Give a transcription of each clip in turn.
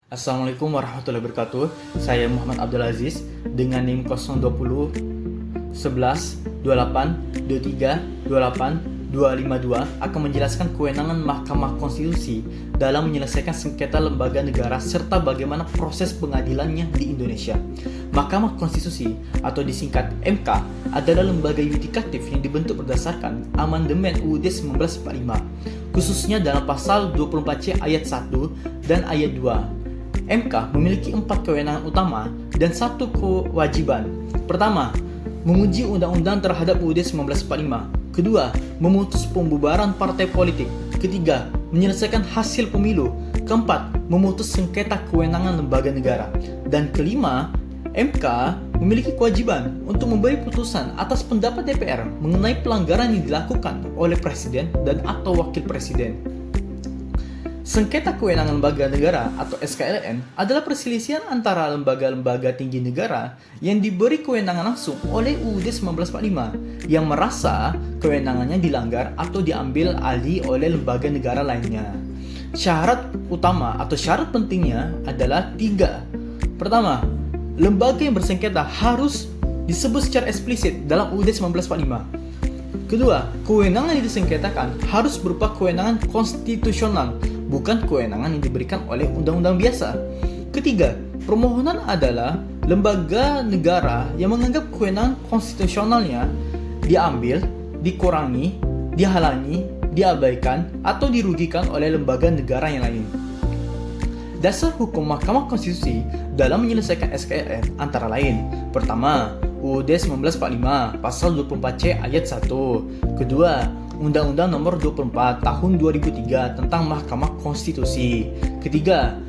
Assalamualaikum warahmatullahi wabarakatuh. Saya Muhammad Abdul Aziz dengan NIM 020 11 28 23 28 252 akan menjelaskan kewenangan Mahkamah Konstitusi dalam menyelesaikan sengketa lembaga negara serta bagaimana proses pengadilannya di Indonesia. Mahkamah Konstitusi atau disingkat MK adalah lembaga yudikatif yang dibentuk berdasarkan amandemen UUD 1945, khususnya dalam pasal 24C ayat 1 dan ayat 2. MK memiliki 4 kewenangan utama dan 1 kewajiban. Pertama, menguji undang-undang terhadap UUD 1945. Kedua, memutus pembubaran partai politik. Ketiga, menyelesaikan hasil pemilu. Keempat, memutus sengketa kewenangan lembaga negara. Dan kelima, MK memiliki kewajiban untuk memberi putusan atas pendapat DPR mengenai pelanggaran yang dilakukan oleh Presiden dan atau Wakil Presiden. Sengketa kewenangan lembaga negara atau SKLN adalah perselisihan antara lembaga-lembaga tinggi negara yang diberi kewenangan langsung oleh UUD 1945 yang merasa kewenangannya dilanggar atau diambil alih oleh lembaga negara lainnya. Syarat utama atau syarat pentingnya adalah 3. Pertama, lembaga yang bersengketa harus disebut secara eksplisit dalam UUD 1945. Kedua, kewenangan yang disengketakan harus berupa kewenangan konstitusional, bukan kewenangan yang diberikan oleh undang-undang biasa. Ketiga, permohonan adalah lembaga negara yang menganggap kewenangan konstitusionalnya diambil, dikurangi, dihalangi, diabaikan, atau dirugikan oleh lembaga negara yang lain. Dasar hukum Mahkamah Konstitusi dalam menyelesaikan SKLN antara lain: pertama, UUD 1945 pasal 24C ayat 1. Kedua, Undang-Undang Nomor 24 Tahun 2003 tentang Mahkamah Konstitusi. Ketiga,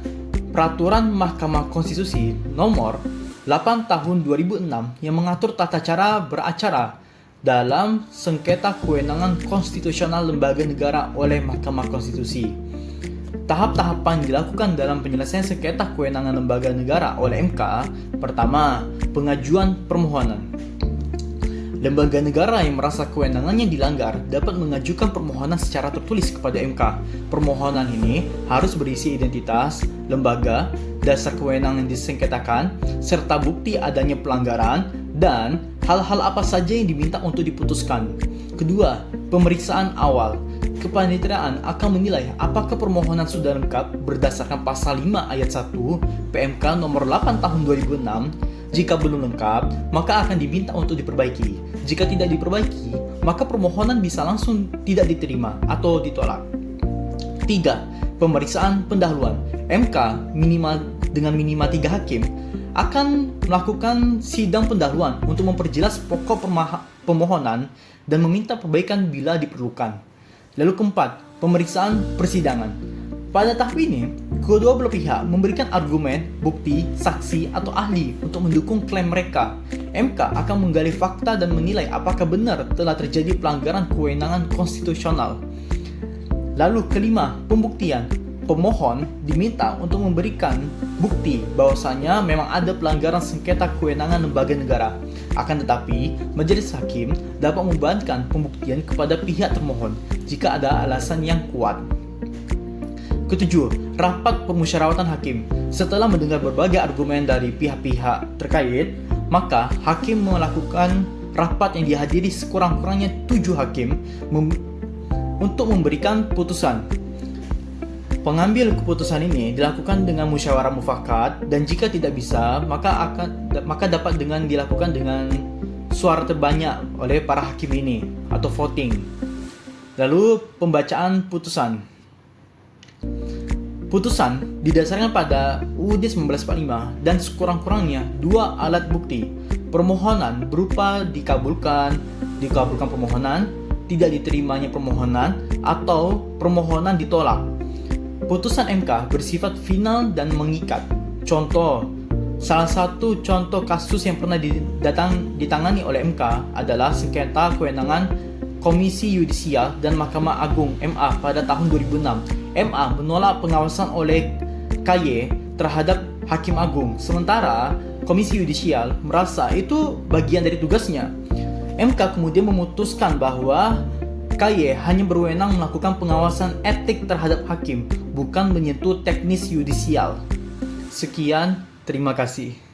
Peraturan Mahkamah Konstitusi Nomor 8 Tahun 2006 yang mengatur tata cara beracara dalam sengketa kewenangan konstitusional lembaga negara oleh Mahkamah Konstitusi. Tahap-tahapan dilakukan dalam penyelesaian sengketa kewenangan lembaga negara oleh MK. Pertama, pengajuan permohonan. Lembaga negara yang merasa kewenangannya dilanggar dapat mengajukan permohonan secara tertulis kepada MK. Permohonan ini harus berisi identitas lembaga, dasar kewenangan yang disengketakan, serta bukti adanya pelanggaran, dan hal-hal apa saja yang diminta untuk diputuskan. Kedua, pemeriksaan awal. Kepaniteraan akan menilai apakah permohonan sudah lengkap berdasarkan pasal 5 ayat 1 PMK nomor 8 tahun 2006. Jika belum lengkap, maka akan diminta untuk diperbaiki. Jika tidak diperbaiki, maka permohonan bisa langsung tidak diterima atau ditolak. 3. Pemeriksaan pendahuluan. MK dengan minimal 3 hakim akan melakukan sidang pendahuluan untuk memperjelas pokok permohonan dan meminta perbaikan bila diperlukan. Lalu keempat, pemeriksaan persidangan. Pada tahap ini, kedua belah pihak memberikan argumen, bukti, saksi, atau ahli untuk mendukung klaim mereka. MK akan menggali fakta dan menilai apakah benar telah terjadi pelanggaran kewenangan konstitusional. Lalu kelima, pembuktian. Pemohon diminta untuk memberikan bukti bahwasanya memang ada pelanggaran sengketa kewenangan lembaga negara. Akan tetapi, majelis hakim dapat membebankan pembuktian kepada pihak termohon jika ada alasan yang kuat. Ketujuh, rapat permusyawaratan hakim. Setelah mendengar berbagai argumen dari pihak-pihak terkait, maka hakim melakukan rapat yang dihadiri sekurang-kurangnya 7 hakim untuk memberikan putusan. Pengambil keputusan ini dilakukan dengan musyawarah mufakat, dan jika tidak bisa, maka dapat dilakukan dengan suara terbanyak oleh para hakim ini atau voting. Lalu pembacaan putusan. Putusan didasarkan pada UUD 1945 dan sekurang-kurangnya 2 alat bukti. Permohonan berupa dikabulkan permohonan, tidak diterimanya permohonan, atau permohonan ditolak. Putusan MK bersifat final dan mengikat. Salah satu contoh kasus yang pernah ditangani oleh MK adalah sengketa kewenangan Komisi Yudisial dan Mahkamah Agung MA pada tahun 2006. MA menolak pengawasan oleh KY terhadap Hakim Agung, sementara Komisi Yudisial merasa itu bagian dari tugasnya. MK kemudian memutuskan bahwa KY hanya berwenang melakukan pengawasan etik terhadap hakim, bukan menyentuh teknis yudisial. Sekian, terima kasih.